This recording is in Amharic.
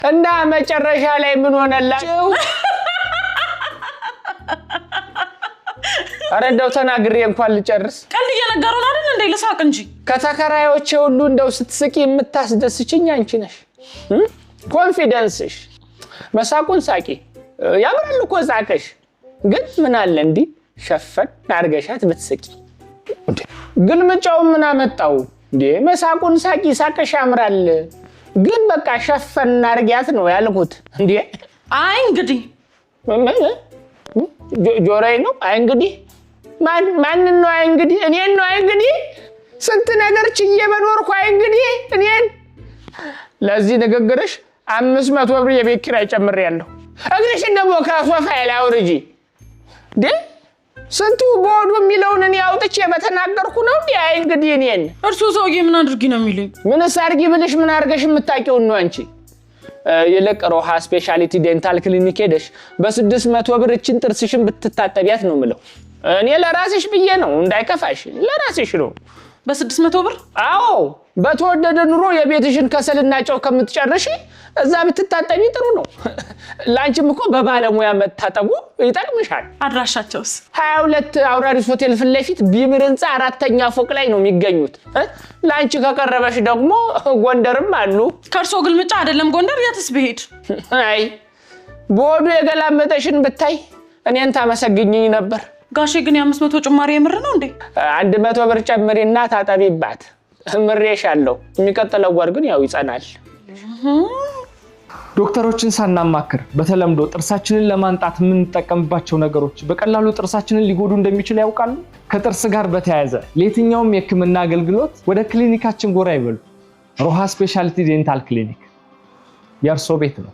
እና መጨረሻ ላይ ምን ሆነላችሁ? አረ እንደው ተናግሬ እንኳን ልጨርስ። ቀልድ እየነገሩን አይደል እንዴ? ልሳቅ እንጂ። ከተከራዮቼ ሁሉ እንደው ስትስቂ የምታስደስችኝ አንቺ ነሽ። ኮንፊደንስሽ መሳቁን ሳቂ ያምራል እኮ ሳቅሽ። ግን ምን አለ እንዴ ሸፈን አርገሻት ብትስቂ። ግልምጫው ምን አመጣው እንዴ? መሳቁን ሳቂ ሳቅሽ ያምራል። ግን በቃ ሸፈን አርጊያት ነው ያልኩት እንዴ። አይ እንግዲህ ጆሮዬ ነው። አይ እንግዲህ ማን ነው? አይ እንግዲህ እኔን ነው። አይ እንግዲህ ስንት ነገር ችዬ በኖርኩ። አይ እንግዲህ እኔን ለዚህ ንግግርሽ 500 ብር የቤት ኪራይ ጨምሬያለሁ። እግርሽን ደግሞ ከሶፋ ላይ አውርጂ። ስንቱ ቦዱ የሚለውን እኔ አውጥቼ በተናገርኩ ነው እንዴ? አይ እንግዲህ እኔን እርሱ ሰውዬ ምን አድርጊ ነው የሚሉኝ? ምንስ አድርጊ ብልሽ ምን አድርገሽ የምታውቂው ነው አንቺ? ይልቅ ሮሃ ስፔሻሊቲ ዴንታል ክሊኒክ ሄደሽ በ600 ብር እችን ጥርስሽን ብትታጠቢያት ነው ምለው። እኔ ለራስሽ ብዬ ነው እንዳይከፋሽ፣ ለራስሽ ነው። በ600 ብር? አዎ በተወደደ ኑሮ የቤትሽን ከሰልና ጨው ከምትጨርሺ እዛ ብትታጠቢ ጥሩ ነው። ላንቺም እኮ በባለሙያ መታጠቡ ይጠቅምሻል። አድራሻቸውስ? 22 አውራሪስ ሆቴል ፊት ለፊት ቢምር ህንጻ 4ኛ ፎቅ ላይ ነው የሚገኙት። ላንቺ ከቀረበሽ ደግሞ ጎንደርም አሉ። ከርሶ ግልምጫ አይደለም ጎንደር የትስ ብሄድ? አይ ቦዱ የገላመጠሽን ብታይ እኔን ታመሰግኝኝ ነበር። ጋሼ ግን የ500 ጭማሪ የምር ነው እንዴ? 100 ብር ጨምሪና ታጠቢባት። ምሬሻለሁ። የሚቀጥለው ወር ግን ያው ይጸናል። ዶክተሮችን ሳናማክር በተለምዶ ጥርሳችንን ለማንጣት የምንጠቀምባቸው ነገሮች በቀላሉ ጥርሳችንን ሊጎዱ እንደሚችሉ ያውቃሉ? ከጥርስ ጋር በተያያዘ ለየትኛውም የህክምና አገልግሎት ወደ ክሊኒካችን ጎራ ይበሉ። ሮሃ ስፔሻሊቲ ዴንታል ክሊኒክ የእርሶ ቤት ነው።